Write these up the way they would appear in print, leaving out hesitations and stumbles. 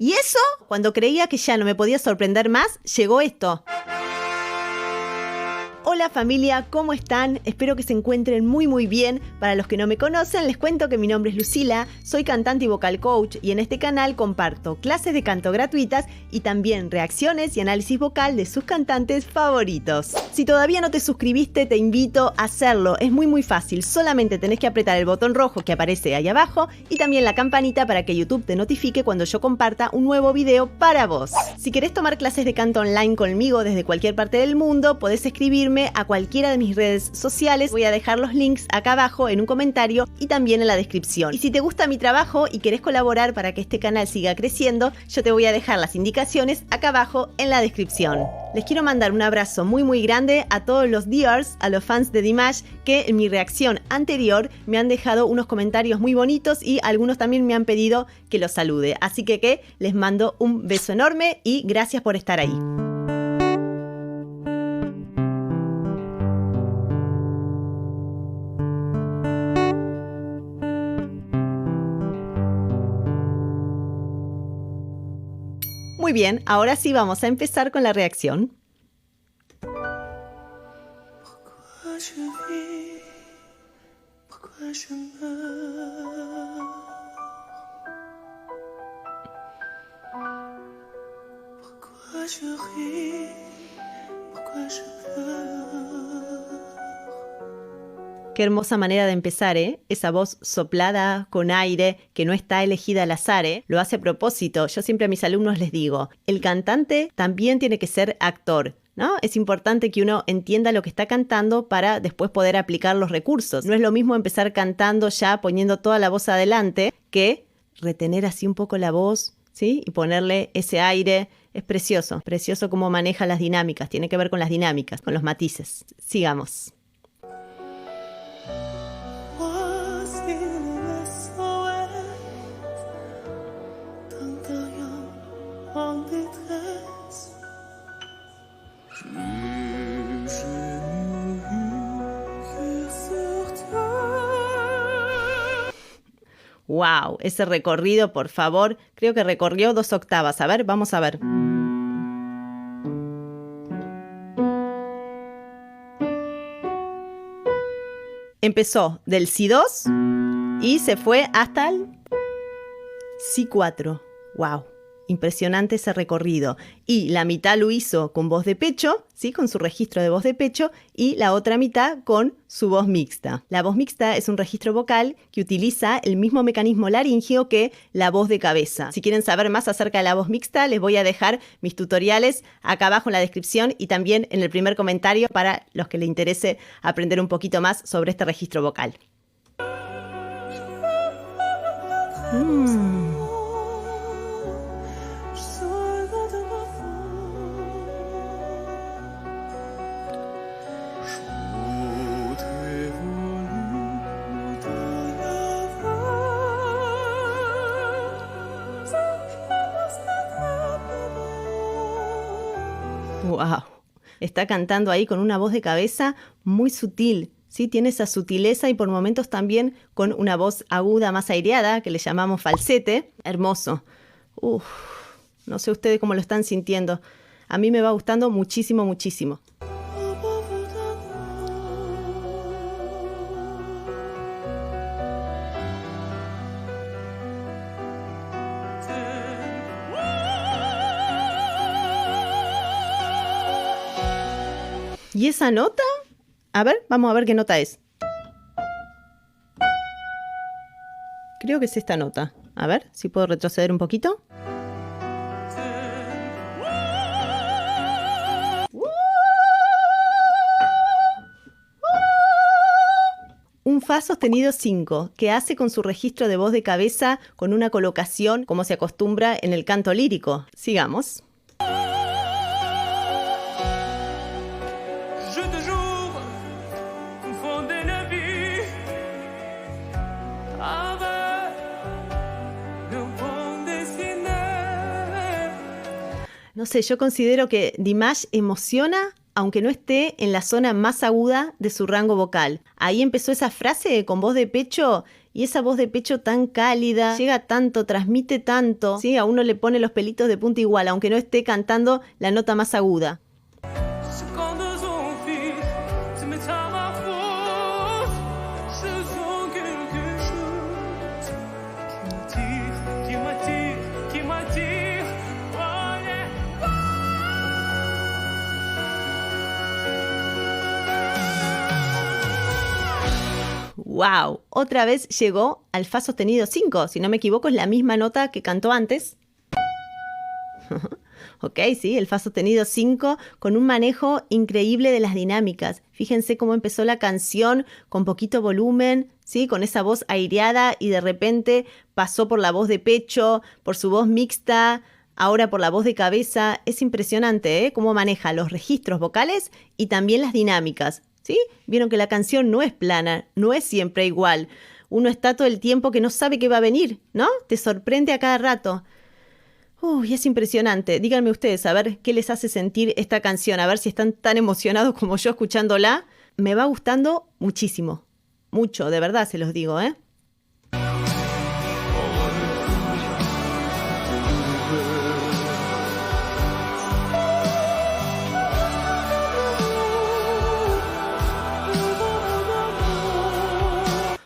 Y eso, cuando creía que ya no me podía sorprender más, llegó esto. Hola familia, ¿cómo están? Espero que se encuentren muy bien. Para los que no me conocen, les cuento que mi nombre es Lucila, soy cantante y vocal coach y en este canal comparto clases de canto gratuitas y también reacciones y análisis vocal de sus cantantes favoritos. Si todavía no te suscribiste, te invito a hacerlo. Es muy fácil, solamente tenés que apretar el botón rojo que aparece ahí abajo y también la campanita para que YouTube te notifique cuando yo comparta un nuevo video para vos. Si querés tomar clases de canto online conmigo desde cualquier parte del mundo, podés escribirme a cualquiera de mis redes sociales. Voy a dejar los links acá abajo en un comentario y también en la descripción. Y si te gusta mi trabajo y querés colaborar para que este canal siga creciendo, yo te voy a dejar las indicaciones acá abajo en la descripción. Les quiero mandar un abrazo muy grande a todos los Dears, a los fans de Dimash, que en mi reacción anterior me han dejado unos comentarios muy bonitos y algunos también me han pedido que los salude. Así que les mando un beso enorme y gracias por estar ahí. Muy bien, ahora sí vamos a empezar con la reacción. Qué hermosa manera de empezar, ¿eh? Esa voz soplada, con aire, que no está elegida al azar, ¿eh? Lo hace a propósito. Yo siempre a mis alumnos les digo, el cantante también tiene que ser actor, ¿no? Es importante que uno entienda lo que está cantando para después poder aplicar los recursos. No es lo mismo empezar cantando ya poniendo toda la voz adelante que retener así un poco la voz, ¿sí? Y ponerle ese aire. Es precioso cómo maneja las dinámicas. Tiene que ver con las dinámicas, con los matices. Sigamos. ¡Wow! Ese recorrido, por favor. Creo que recorrió 2 octavas. A ver, vamos a ver. Empezó del Si2 y se fue hasta el Si4. ¡Wow! Impresionante ese recorrido. Y la mitad lo hizo con voz de pecho, ¿sí? Con su registro de voz de pecho, y la otra mitad con su voz mixta. La voz mixta es un registro vocal que utiliza el mismo mecanismo laríngeo que la voz de cabeza. Si quieren saber más acerca de la voz mixta, les voy a dejar mis tutoriales acá abajo en la descripción y también en el primer comentario para los que les interese aprender un poquito más sobre este registro vocal. ¡Wow! Está cantando ahí con una voz de cabeza muy sutil, ¿sí? Tiene esa sutileza y por momentos también con una voz aguda más aireada, que le llamamos falsete. Hermoso. No sé ustedes cómo lo están sintiendo. A mí me va gustando muchísimo. ¿Y esa nota? A ver, vamos a ver qué nota es. Creo que es esta nota. A ver, si puedo retroceder un poquito. Un Fa sostenido 5, que hace con su registro de voz de cabeza con una colocación como se acostumbra en el canto lírico. Sigamos. No sé, yo considero que Dimash emociona aunque no esté en la zona más aguda de su rango vocal. Ahí empezó esa frase con voz de pecho Y esa voz de pecho tan cálida, llega tanto, transmite tanto, ¿sí? A uno le pone los pelitos de punta igual, aunque no esté cantando la nota más aguda. ¡Wow! Otra vez llegó al fa sostenido 5. Si no me equivoco, es la misma nota que cantó antes. Ok, sí, el fa sostenido 5 con un manejo increíble de las dinámicas. Fíjense cómo empezó la canción con poquito volumen, ¿sí? Con esa voz aireada y de repente pasó por la voz de pecho, por su voz mixta, ahora por la voz de cabeza. Es impresionante, ¿eh? Cómo maneja los registros vocales y también las dinámicas. ¿Sí? Vieron que la canción no es plana, no es siempre igual. Uno está todo el tiempo que no sabe qué va a venir, ¿no? Te sorprende a cada rato. Uy, es impresionante. Díganme ustedes, a ver qué les hace sentir esta canción, a ver si están tan emocionados como yo escuchándola. Me va gustando muchísimo, mucho, de verdad se los digo, ¿eh?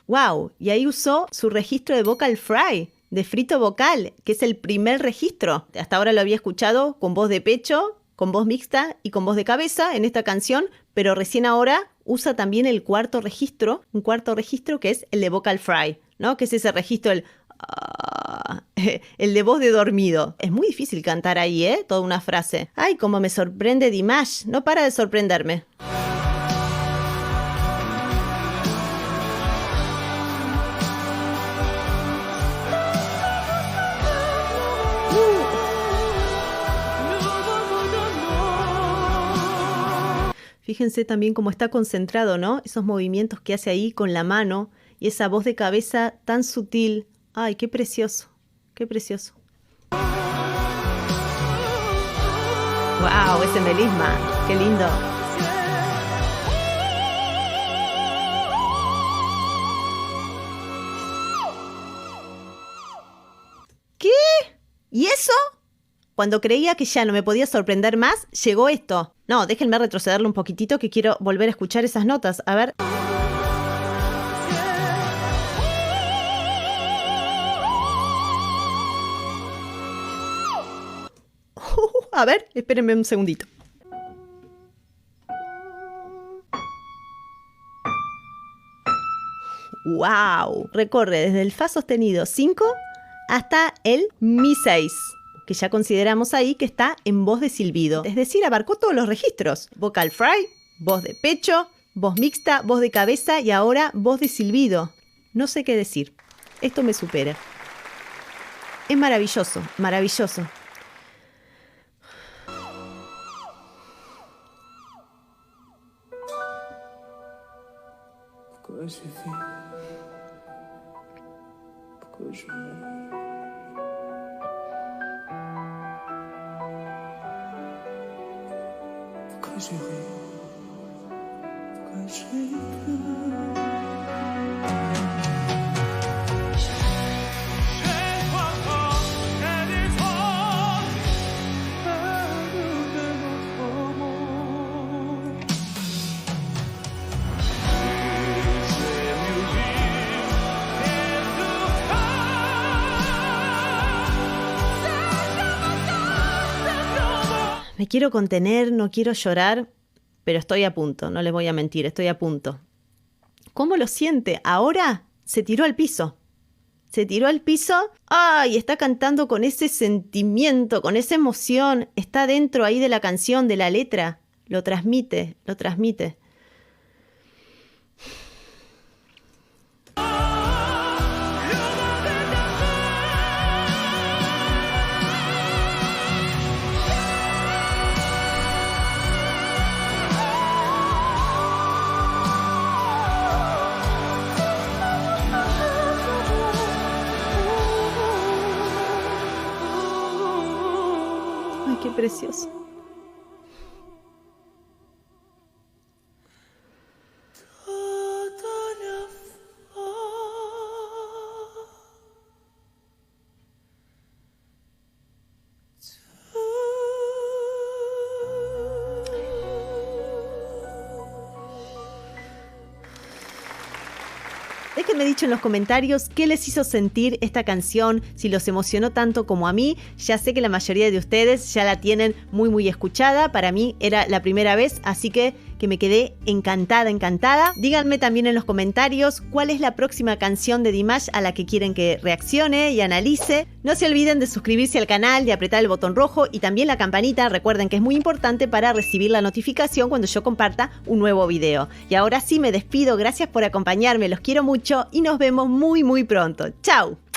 ¡Wow! Y ahí usó su registro de vocal fry, de frito vocal, que es el primer registro. Hasta ahora lo había escuchado con voz de pecho, con voz mixta y con voz de cabeza en esta canción, pero recién ahora usa también el cuarto registro, un cuarto registro que es el de vocal fry, ¿no? Que es ese registro, el de voz de dormido. Es muy difícil cantar ahí, ¿eh? Toda una frase. ¡Ay, cómo me sorprende Dimash! No para de sorprenderme. Fíjense también cómo está concentrado, ¿no? Esos movimientos que hace ahí con la mano y esa voz de cabeza tan sutil. ¡Ay, qué precioso! ¡Qué precioso! ¡Wow! Ese melisma. ¡Qué lindo! ¿Qué? ¿Y eso? Cuando creía que ya no me podía sorprender más, llegó esto. No, déjenme retrocederlo un poquitito que quiero volver a escuchar esas notas. A ver. A ver, espérenme un segundito. ¡Wow! Recorre desde el fa sostenido 5 hasta el mi 6. Que ya consideramos ahí que está en voz de silbido. Es decir, abarcó todos los registros. Vocal fry, voz de pecho, voz mixta, voz de cabeza y ahora voz de silbido. No sé qué decir. Esto me supera. Es maravilloso, maravilloso. Me quiero contener, no quiero llorar, pero estoy a punto, no les voy a mentir, estoy a punto. ¿Cómo lo siente? Ahora se tiró al piso. Se tiró al piso. ¡Ay! Está cantando con ese sentimiento, con esa emoción. Está dentro ahí de la canción, de la letra. Lo transmite, lo transmite. Qué precioso. Déjenme dicho en los comentarios qué les hizo sentir esta canción, si los emocionó tanto como a mí. Ya sé que la mayoría de ustedes ya la tienen muy escuchada. Para mí era la primera vez, así que me quedé encantada. Díganme también en los comentarios cuál es la próxima canción de Dimash a la que quieren que reaccione y analice. No se olviden de suscribirse al canal, de apretar el botón rojo y también la campanita. Recuerden que es muy importante para recibir la notificación cuando yo comparta un nuevo video. Y ahora sí me despido, gracias por acompañarme, los quiero mucho y nos vemos muy pronto. ¡Chao!